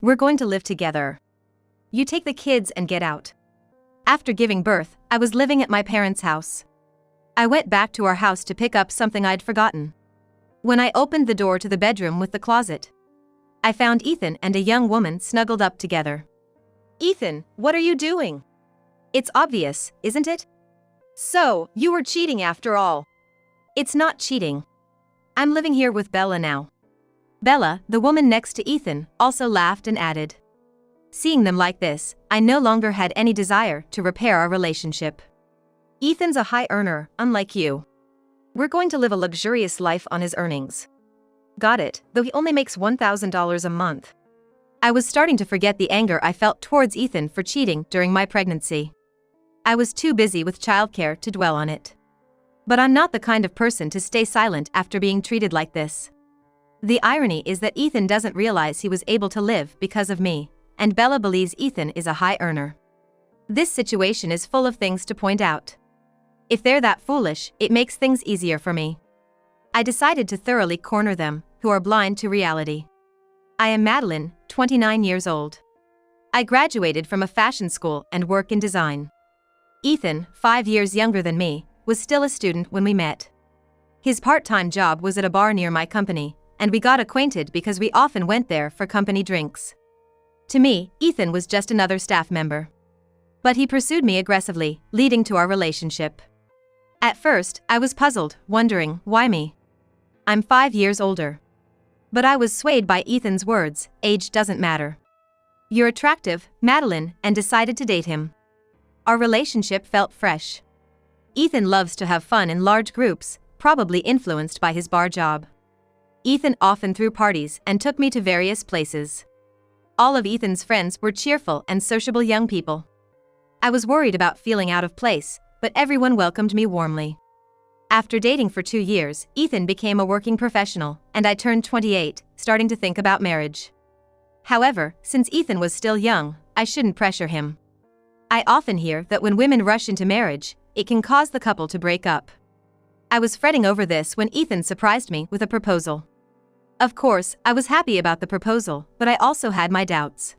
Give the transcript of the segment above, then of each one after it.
We're going to live together. You take the kids and get out. After giving birth, I was living at my parents' house. I went back to our house to pick up something I'd forgotten. When I opened the door to the bedroom with the closet, I found Ethan and a young woman snuggled up together. Ethan, what are you doing? It's obvious, isn't it? So, you were cheating after all. It's not cheating. I'm living here with Bella now. Bella, the woman next to Ethan, also laughed and added. Seeing them like this, I no longer had any desire to repair our relationship. Ethan's a high earner, unlike you. We're going to live a luxurious life on his earnings. Got it, though he only makes $1,000 a month. I was starting to forget the anger I felt towards Ethan for cheating during my pregnancy. I was too busy with childcare to dwell on it. But I'm not the kind of person to stay silent after being treated like this. The irony is that Ethan doesn't realize he was able to live because of me, and Bella believes Ethan is a high earner. This situation is full of things to point out. If they're that foolish, it makes things easier for me. I decided to thoroughly corner them, who are blind to reality. I am Madeline, 29 years old. I graduated from a fashion school and work in design. Ethan, 5 years younger than me, was still a student when we met. His part-time job was at a bar near my company, and we got acquainted because we often went there for company drinks. To me, Ethan was just another staff member. But he pursued me aggressively, leading to our relationship. At first, I was puzzled, wondering, why me? I'm 5 years older. But I was swayed by Ethan's words, age doesn't matter. You're attractive, Madeline, and decided to date him. Our relationship felt fresh. Ethan loves to have fun in large groups, probably influenced by his bar job. Ethan often threw parties and took me to various places. All of Ethan's friends were cheerful and sociable young people. I was worried about feeling out of place, but everyone welcomed me warmly. After dating for 2 years, Ethan became a working professional, and I turned 28, starting to think about marriage. However, since Ethan was still young, I shouldn't pressure him. I often hear that when women rush into marriage, it can cause the couple to break up. I was fretting over this when Ethan surprised me with a proposal. Of course, I was happy about the proposal, but I also had my doubts.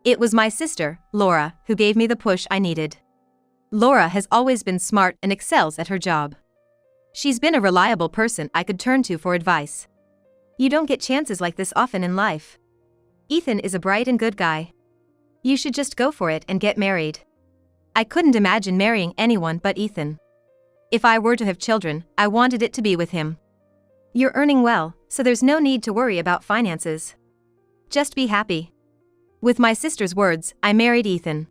It was my sister, Laura, who gave me the push I needed. Laura has always been smart and excels at her job. She's been a reliable person I could turn to for advice. You don't get chances like this often in life. Ethan is a bright and good guy. You should just go for it and get married. I couldn't imagine marrying anyone but Ethan. If I were to have children, I wanted it to be with him. You're earning well, so there's no need to worry about finances. Just be happy. With my sister's words, I married Ethan.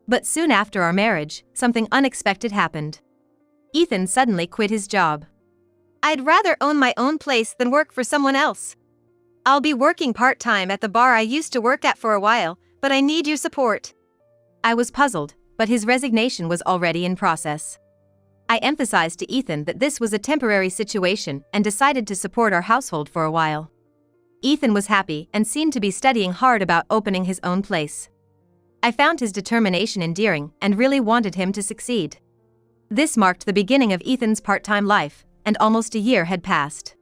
But soon after our marriage, something unexpected happened. Ethan suddenly quit his job. I'd rather own my own place than work for someone else. I'll be working part-time at the bar I used to work at for a while, but I need your support. I was puzzled, but his resignation was already in process. I emphasized to Ethan that this was a temporary situation and decided to support our household for a while. Ethan was happy and seemed to be studying hard about opening his own place. I found his determination endearing and really wanted him to succeed. This marked the beginning of Ethan's part-time life, and almost a year had passed.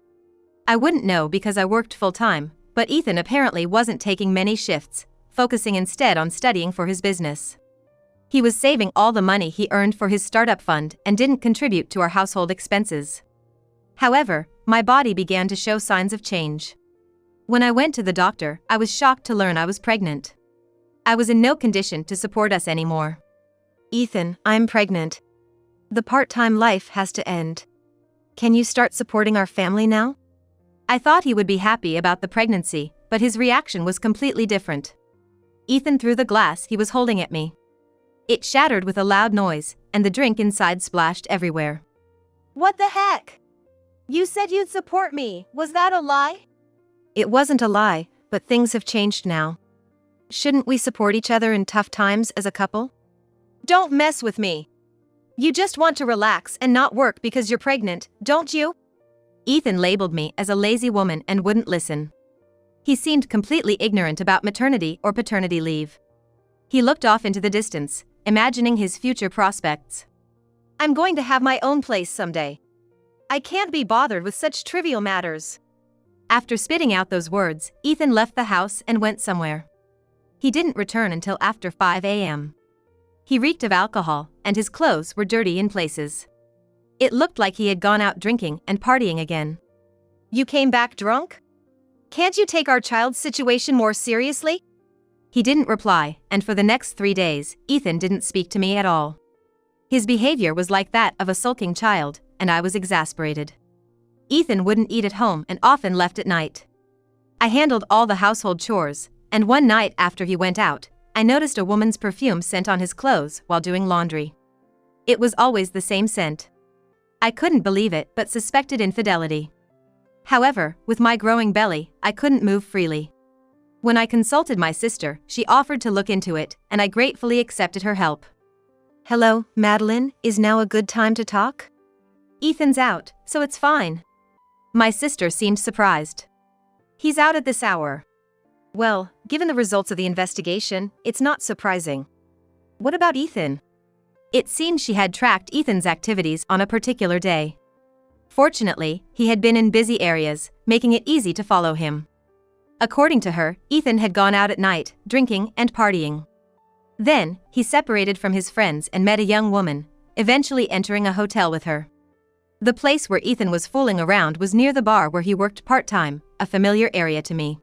I wouldn't know because I worked full-time, but Ethan apparently wasn't taking many shifts, focusing instead on studying for his business. He was saving all the money he earned for his startup fund and didn't contribute to our household expenses. However, my body began to show signs of change. When I went to the doctor, I was shocked to learn I was pregnant. I was in no condition to support us anymore. Ethan, I'm pregnant. The part-time life has to end. Can you start supporting our family now? I thought he would be happy about the pregnancy, but his reaction was completely different. Ethan threw the glass he was holding at me. It shattered with a loud noise, and the drink inside splashed everywhere. What the heck? You said you'd support me, was that a lie? It wasn't a lie, but things have changed now. Shouldn't we support each other in tough times as a couple? Don't mess with me. You just want to relax and not work because you're pregnant, don't you? Ethan labeled me as a lazy woman and wouldn't listen. He seemed completely ignorant about maternity or paternity leave. He looked off into the distance, imagining his future prospects. I'm going to have my own place someday. I can't be bothered with such trivial matters. After spitting out those words, Ethan left the house and went somewhere. He didn't return until after 5 a.m. He reeked of alcohol, and his clothes were dirty in places. It looked like he had gone out drinking and partying again. You came back drunk? Can't you take our child's situation more seriously? He didn't reply, and for the next 3 days, Ethan didn't speak to me at all. His behavior was like that of a sulking child, and I was exasperated. Ethan wouldn't eat at home and often left at night. I handled all the household chores, and one night after he went out, I noticed a woman's perfume scent on his clothes while doing laundry. It was always the same scent. I couldn't believe it but suspected infidelity. However, with my growing belly, I couldn't move freely. When I consulted my sister, she offered to look into it, and I gratefully accepted her help. Hello, Madeline, is now a good time to talk? Ethan's out, so it's fine. My sister seemed surprised. He's out at this hour. Well, given the results of the investigation, it's not surprising. What about Ethan? It seemed she had tracked Ethan's activities on a particular day. Fortunately, he had been in busy areas, making it easy to follow him. According to her, Ethan had gone out at night, drinking and partying. Then, he separated from his friends and met a young woman, eventually entering a hotel with her. The place where Ethan was fooling around was near the bar where he worked part-time, a familiar area to me.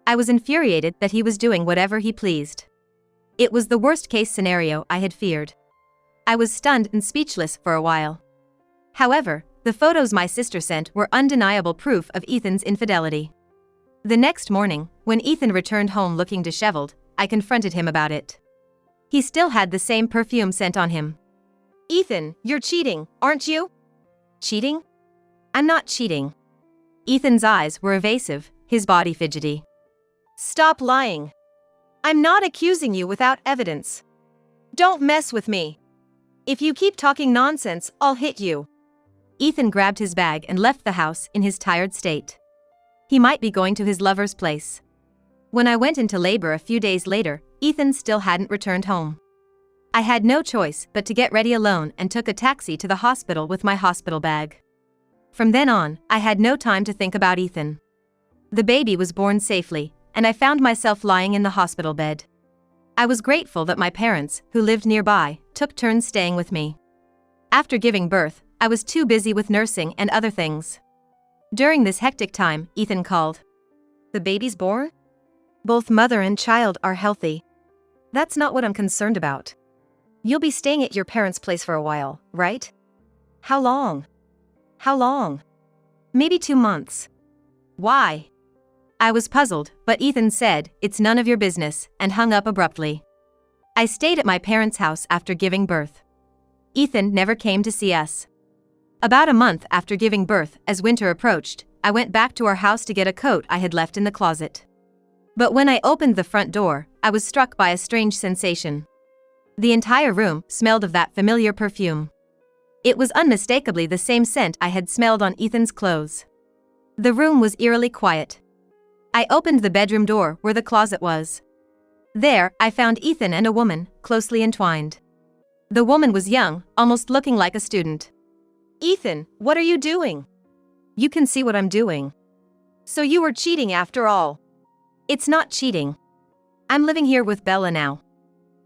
I was infuriated that he was doing whatever he pleased. It was the worst-case scenario I had feared. I was stunned and speechless for a while. However, the photos my sister sent were undeniable proof of Ethan's infidelity. The next morning, when Ethan returned home looking disheveled, I confronted him about it. He still had the same perfume scent on him. Ethan, you're cheating, aren't you? Cheating? I'm not cheating. Ethan's eyes were evasive, his body fidgety. Stop lying. I'm not accusing you without evidence. Don't mess with me. If you keep talking nonsense, I'll hit you. Ethan grabbed his bag and left the house in his tired state. He might be going to his lover's place. When I went into labor a few days later, Ethan still hadn't returned home. I had no choice but to get ready alone and took a taxi to the hospital with my hospital bag. From then on, I had no time to think about Ethan. The baby was born safely, and I found myself lying in the hospital bed. I was grateful that my parents, who lived nearby, took turns staying with me. After giving birth, I was too busy with nursing and other things. During this hectic time, Ethan called. The baby's born? Both mother and child are healthy. That's not what I'm concerned about. You'll be staying at your parents' place for a while, right? How long? How long? Maybe 2 months. Why? I was puzzled, but Ethan said, "It's none of your business," and hung up abruptly. I stayed at my parents' house after giving birth. Ethan never came to see us. About a month after giving birth, as winter approached, I went back to our house to get a coat I had left in the closet. But when I opened the front door, I was struck by a strange sensation. The entire room smelled of that familiar perfume. It was unmistakably the same scent I had smelled on Ethan's clothes. The room was eerily quiet. I opened the bedroom door where the closet was. There, I found Ethan and a woman, closely entwined. The woman was young, almost looking like a student. Ethan, what are you doing? You can see what I'm doing. So you were cheating after all. It's not cheating. I'm living here with Bella now.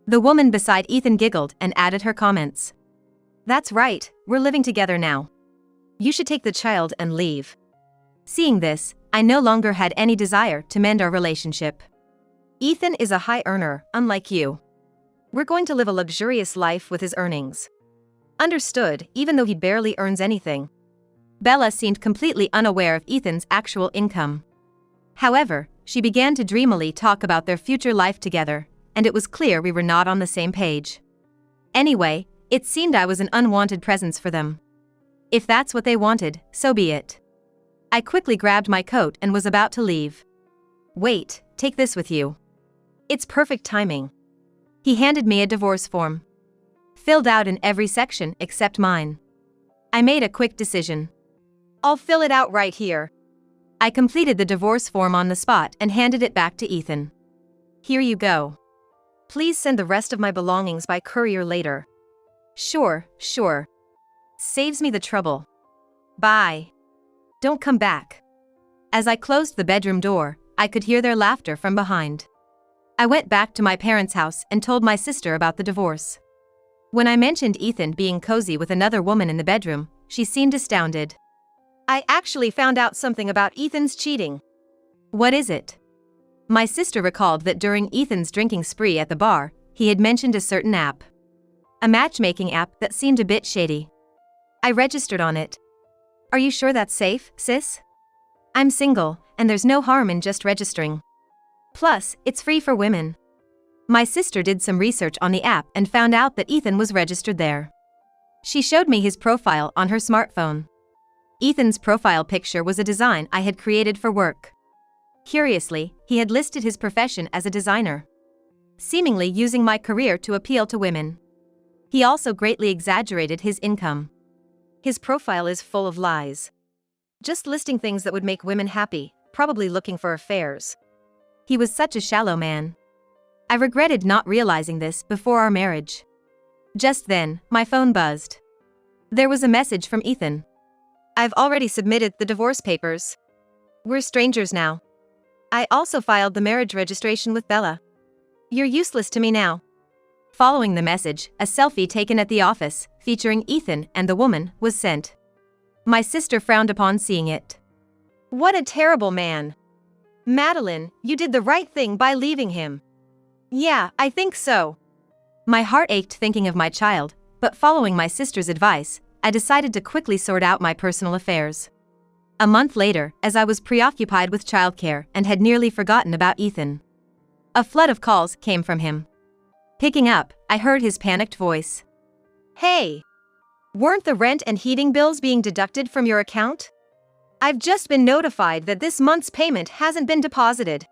The woman beside Ethan giggled and added her comments. That's right, we're living together now. You should take the child and leave. Seeing this, I no longer had any desire to mend our relationship. Ethan is a high earner, unlike you. We're going to live a luxurious life with his earnings. Understood, even though he barely earns anything. Bella seemed completely unaware of Ethan's actual income. However, she began to dreamily talk about their future life together, and it was clear we were not on the same page. Anyway, it seemed I was an unwanted presence for them. If that's what they wanted, so be it. I quickly grabbed my coat and was about to leave. Wait, take this with you. It's perfect timing. He handed me a divorce form. Filled out in every section except mine. I made a quick decision. I'll fill it out right here. I completed the divorce form on the spot and handed it back to Ethan. Here you go. Please send the rest of my belongings by courier later. Sure. Saves me the trouble. Bye. Don't come back. As I closed the bedroom door, I could hear their laughter from behind. I went back to my parents' house and told my sister about the divorce. When I mentioned Ethan being cozy with another woman in the bedroom, she seemed astounded. I actually found out something about Ethan's cheating. What is it? My sister recalled that during Ethan's drinking spree at the bar, he had mentioned a certain app. A matchmaking app that seemed a bit shady. I registered on it. Are you sure that's safe, sis? I'm single, and there's no harm in just registering. Plus, it's free for women. My sister did some research on the app and found out that Ethan was registered there. She showed me his profile on her smartphone. Ethan's profile picture was a design I had created for work. Curiously, he had listed his profession as a designer, seemingly using my career to appeal to women. He also greatly exaggerated his income. His profile is full of lies. Just listing things that would make women happy, probably looking for affairs. He was such a shallow man. I regretted not realizing this before our marriage. Just then, my phone buzzed. There was a message from Ethan. I've already submitted the divorce papers. We're strangers now. I also filed the marriage registration with Bella. You're useless to me now. Following the message, a selfie taken at the office, featuring Ethan and the woman, was sent. My sister frowned upon seeing it. What a terrible man. Madeline, you did the right thing by leaving him. Yeah, I think so. My heart ached thinking of my child, but following my sister's advice, I decided to quickly sort out my personal affairs. A month later, as I was preoccupied with childcare and had nearly forgotten about Ethan, a flood of calls came from him. Picking up, I heard his panicked voice. Hey! Weren't the rent and heating bills being deducted from your account? I've just been notified that this month's payment hasn't been deposited.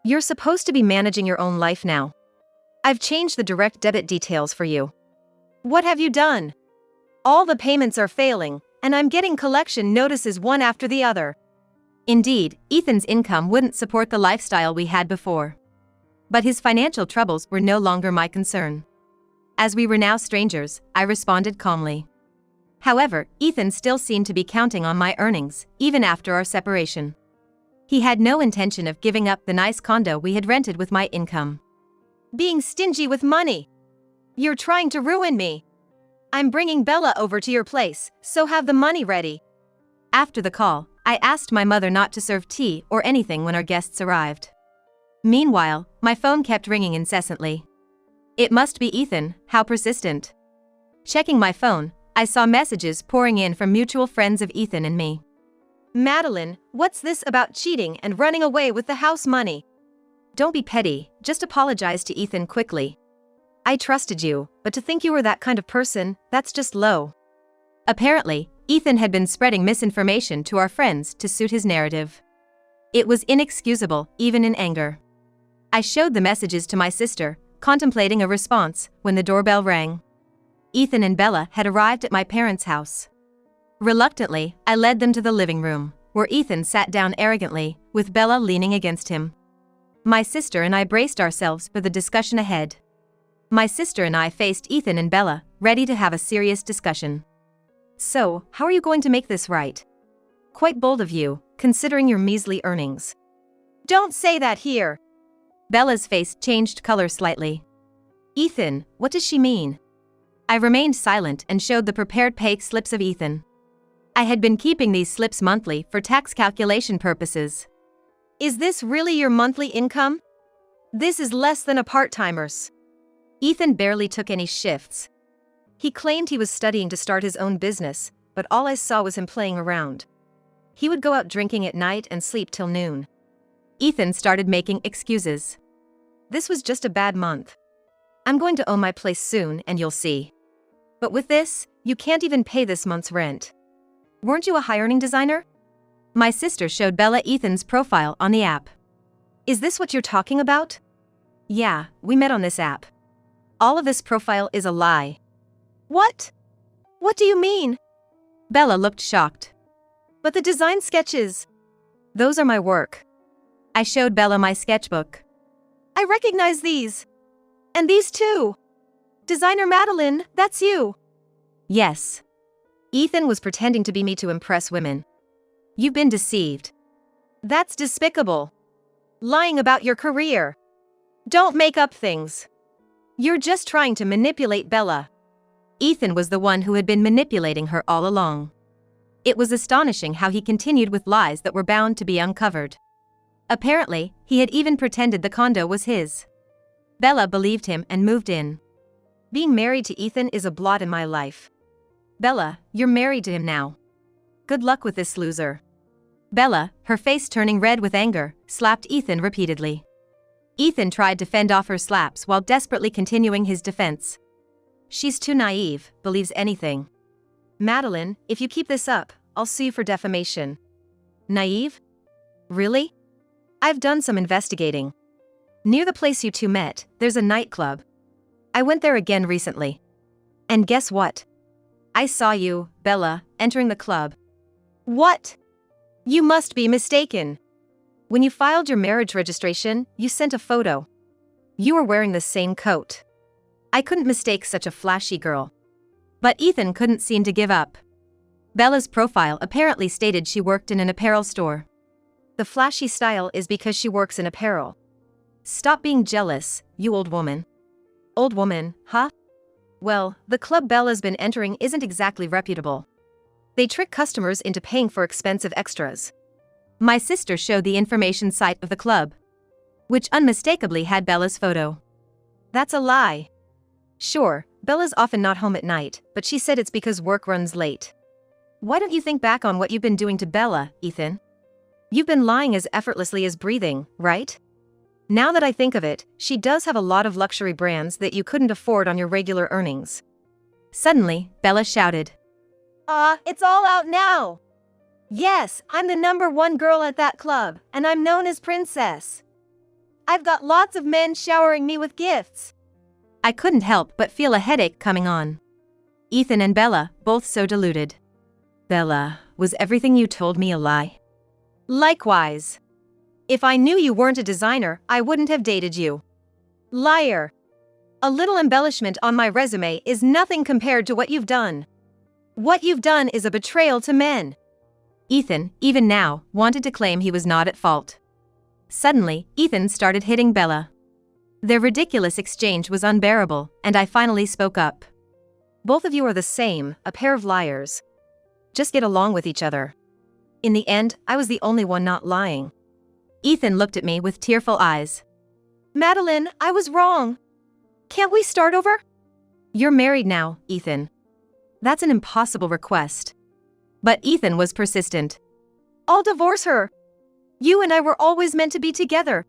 You're supposed to be managing your own life now. I've changed the direct debit details for you. What have you done? All the payments are failing, and I'm getting collection notices one after the other. Indeed, Ethan's income wouldn't support the lifestyle we had before. But his financial troubles were no longer my concern. As we were now strangers, I responded calmly. However, Ethan still seemed to be counting on my earnings, even after our separation. He had no intention of giving up the nice condo we had rented with my income. Being stingy with money. You're trying to ruin me. I'm bringing Bella over to your place, so have the money ready. After the call, I asked my mother not to serve tea or anything when our guests arrived. Meanwhile, my phone kept ringing incessantly. It must be Ethan, how persistent. Checking my phone, I saw messages pouring in from mutual friends of Ethan and me. Madeline, what's this about cheating and running away with the house money? Don't be petty, just apologize to Ethan quickly. I trusted you, but to think you were that kind of person, that's just low. Apparently, Ethan had been spreading misinformation to our friends to suit his narrative. It was inexcusable, even in anger. I showed the messages to my sister, contemplating a response, when the doorbell rang. Ethan and Bella had arrived at my parents' house. Reluctantly, I led them to the living room, where Ethan sat down arrogantly, with Bella leaning against him. My sister and I braced ourselves for the discussion ahead. My sister and I faced Ethan and Bella, ready to have a serious discussion. So, how are you going to make this right? Quite bold of you, considering your measly earnings. Don't say that here. Bella's face changed color slightly. Ethan, what does she mean? I remained silent and showed the prepared pay slips of Ethan. I had been keeping these slips monthly for tax calculation purposes. Is this really your monthly income? This is less than a part-timer's. Ethan barely took any shifts. He claimed he was studying to start his own business, but all I saw was him playing around. He would go out drinking at night and sleep till noon. Ethan started making excuses. This was just a bad month. I'm going to own my place soon and you'll see. But with this, you can't even pay this month's rent. Weren't you a high-earning designer? My sister showed Bella Ethan's profile on the app. Is this what you're talking about? Yeah, we met on this app. All of this profile is a lie. What? What do you mean? Bella looked shocked. But the design sketches. Those are my work. I showed Bella my sketchbook. I recognize these. And these too. Designer Madeline, that's you. Yes. Ethan was pretending to be me to impress women. You've been deceived. That's despicable. Lying about your career. Don't make up things. You're just trying to manipulate Bella. Ethan was the one who had been manipulating her all along. It was astonishing how he continued with lies that were bound to be uncovered. Apparently, he had even pretended the condo was his. Bella believed him and moved in. Being married to Ethan is a blot in my life. Bella, you're married to him now. Good luck with this loser. Bella, her face turning red with anger, slapped Ethan repeatedly. Ethan tried to fend off her slaps while desperately continuing his defense. She's too naive, believes anything. Madeline, if you keep this up, I'll sue you for defamation. Naive? Really? I've done some investigating. Near the place you two met, there's a nightclub. I went there again recently. And guess what? I saw you, Bella, entering the club. What? You must be mistaken. When you filed your marriage registration, you sent a photo. You were wearing the same coat. I couldn't mistake such a flashy girl. But Ethan couldn't seem to give up. Bella's profile apparently stated she worked in an apparel store. The flashy style is because she works in apparel. Stop being jealous, you old woman. Old woman, huh? Well, the club Bella's been entering isn't exactly reputable. They trick customers into paying for expensive extras. My sister showed the information site of the club, which unmistakably had Bella's photo. That's a lie. Sure, Bella's often not home at night, but she said it's because work runs late. Why don't you think back on what you've been doing to Bella, Ethan? You've been lying as effortlessly as breathing, right? Now that I think of it, she does have a lot of luxury brands that you couldn't afford on your regular earnings. Suddenly, Bella shouted. It's all out now! Yes, I'm the #1 girl at that club, and I'm known as Princess. I've got lots of men showering me with gifts. I couldn't help but feel a headache coming on. Ethan and Bella, both so deluded. Bella, was everything you told me a lie? Likewise. If I knew you weren't a designer, I wouldn't have dated you. Liar. A little embellishment on my resume is nothing compared to what you've done. What you've done is a betrayal to men. Ethan, even now, wanted to claim he was not at fault. Suddenly, Ethan started hitting Bella. Their ridiculous exchange was unbearable, and I finally spoke up. Both of you are the same, a pair of liars. Just get along with each other. In the end, I was the only one not lying. Ethan looked at me with tearful eyes. Madeline, I was wrong. Can't we start over? You're married now, Ethan. That's an impossible request. But Ethan was persistent. I'll divorce her. You and I were always meant to be together.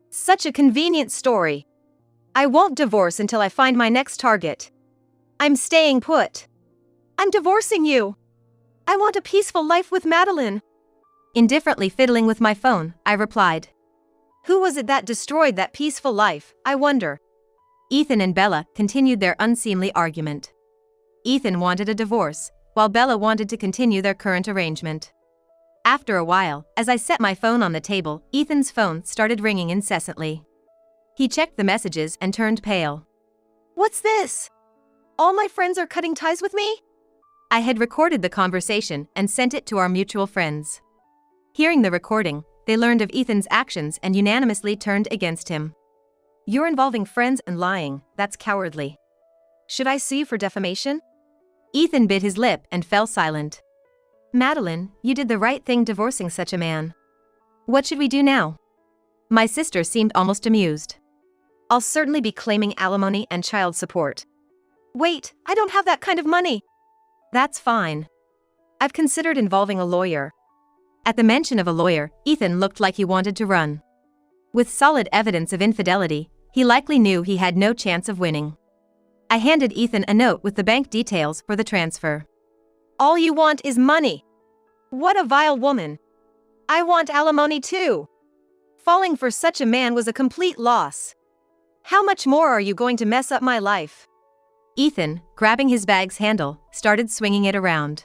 Such a convenient story. I won't divorce until I find my next target. I'm staying put. I'm divorcing you. I want a peaceful life with Madeline. Indifferently fiddling with my phone, I replied. Who was it that destroyed that peaceful life, I wonder? Ethan and Bella continued their unseemly argument. Ethan wanted a divorce, while Bella wanted to continue their current arrangement. After a while, as I set my phone on the table, Ethan's phone started ringing incessantly. He checked the messages and turned pale. What's this? All my friends are cutting ties with me? I had recorded the conversation and sent it to our mutual friends. Hearing the recording, they learned of Ethan's actions and unanimously turned against him. You're involving friends and lying, that's cowardly. Should I sue you for defamation? Ethan bit his lip and fell silent. Madeline, you did the right thing divorcing such a man. What should we do now? My sister seemed almost amused. I'll certainly be claiming alimony and child support. Wait, I don't have that kind of money. That's fine. I've considered involving a lawyer. At the mention of a lawyer, Ethan looked like he wanted to run. With solid evidence of infidelity, he likely knew he had no chance of winning. I handed Ethan a note with the bank details for the transfer. All you want is money. What a vile woman. I want alimony too. Falling for such a man was a complete loss. How much more are you going to mess up my life? Ethan, grabbing his bag's handle, started swinging it around.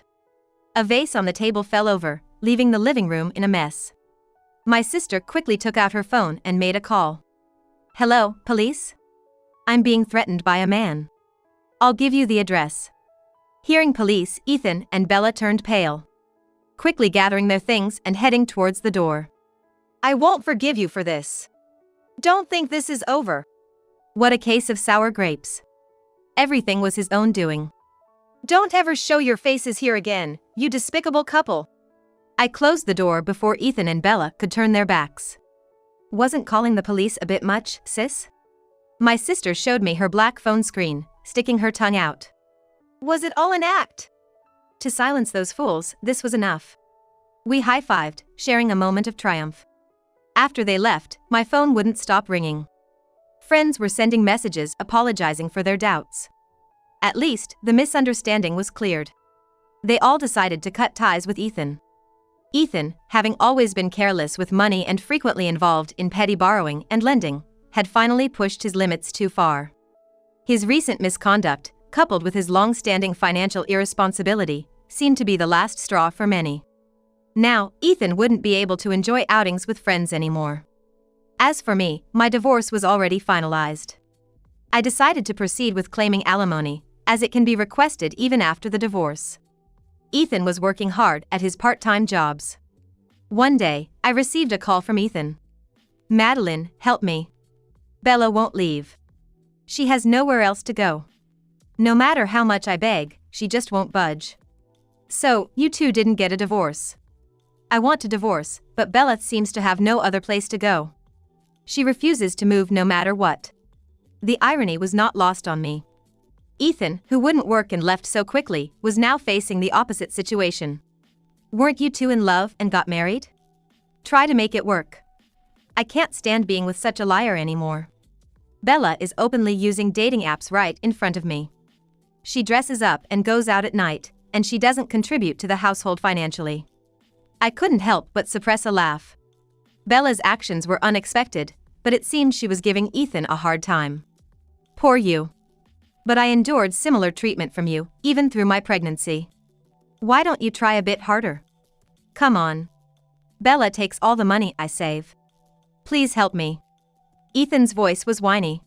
A vase on the table fell over, leaving the living room in a mess. My sister quickly took out her phone and made a call. Hello, police? I'm being threatened by a man. I'll give you the address. Hearing police, Ethan and Bella turned pale. Quickly gathering their things and heading towards the door. I won't forgive you for this. Don't think this is over. What a case of sour grapes. Everything was his own doing. Don't ever show your faces here again, you despicable couple. I closed the door before Ethan and Bella could turn their backs. Wasn't calling the police a bit much, sis? My sister showed me her black phone screen, sticking her tongue out. Was it all an act? To silence those fools, this was enough. We high-fived, sharing a moment of triumph. After they left, my phone wouldn't stop ringing. Friends were sending messages apologizing for their doubts. At least, the misunderstanding was cleared. They all decided to cut ties with Ethan. Ethan, having always been careless with money and frequently involved in petty borrowing and lending, had finally pushed his limits too far. His recent misconduct, coupled with his long-standing financial irresponsibility, seemed to be the last straw for many. Now, Ethan wouldn't be able to enjoy outings with friends anymore. As for me, my divorce was already finalized. I decided to proceed with claiming alimony, as it can be requested even after the divorce. Ethan was working hard at his part-time jobs. One day, I received a call from Ethan. "Madeline, help me. Bella won't leave. She has nowhere else to go. No matter how much I beg, she just won't budge. So, you two didn't get a divorce. I want to divorce, but Bella seems to have no other place to go. She refuses to move no matter what." The irony was not lost on me. Ethan, who wouldn't work and left so quickly, was now facing the opposite situation. "Weren't you two in love and got married? Try to make it work. I can't stand being with such a liar anymore. Bella is openly using dating apps right in front of me. She dresses up and goes out at night, and she doesn't contribute to the household financially." I couldn't help but suppress a laugh. Bella's actions were unexpected, but it seemed she was giving Ethan a hard time. "Poor you. But I endured similar treatment from you, even through my pregnancy. Why don't you try a bit harder? Come on. Bella takes all the money I save. Please help me." Ethan's voice was whiny.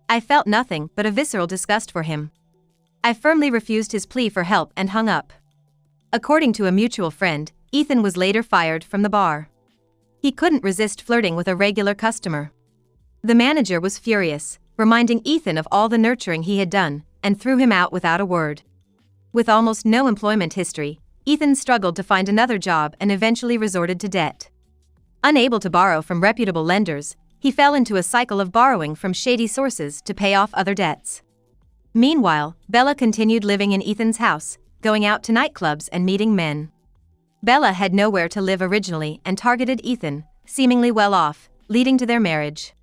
I felt nothing but a visceral disgust for him. I firmly refused his plea for help and hung up. According to a mutual friend, Ethan was later fired from the bar. He couldn't resist flirting with a regular customer. The manager was furious, reminding Ethan of all the nurturing he had done, and threw him out without a word. With almost no employment history, Ethan struggled to find another job and eventually resorted to debt. Unable to borrow from reputable lenders, he fell into a cycle of borrowing from shady sources to pay off other debts. Meanwhile, Bella continued living in Ethan's house, going out to nightclubs and meeting men. Bella had nowhere to live originally and targeted Ethan, seemingly well off, leading to their marriage.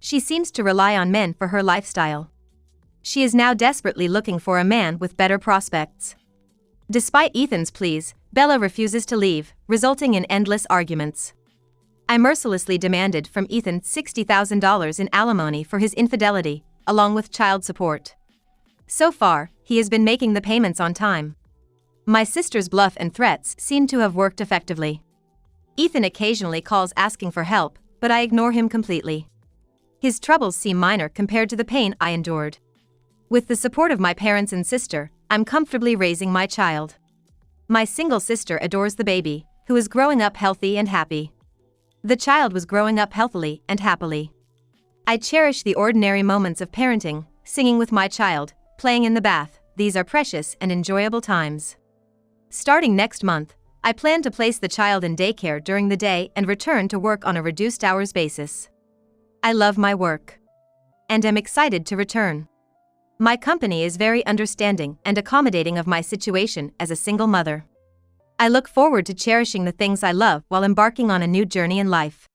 She seems to rely on men for her lifestyle. She is now desperately looking for a man with better prospects. Despite Ethan's pleas, Bella refuses to leave, resulting in endless arguments. I mercilessly demanded from Ethan $60,000 in alimony for his infidelity, along with child support. So far, he has been making the payments on time. My sister's bluff and threats seem to have worked effectively. Ethan occasionally calls asking for help, but I ignore him completely. His troubles seem minor compared to the pain I endured. With the support of my parents and sister, I'm comfortably raising my child. My single sister adores the baby, who is growing up healthy and happy. The child was growing up healthily and happily. I cherish the ordinary moments of parenting, singing with my child, playing in the bath. These are precious and enjoyable times. Starting next month, I plan to place the child in daycare during the day and return to work on a reduced hours basis. I love my work. And am excited to return. My company is very understanding and accommodating of my situation as a single mother. I look forward to cherishing the things I love while embarking on a new journey in life.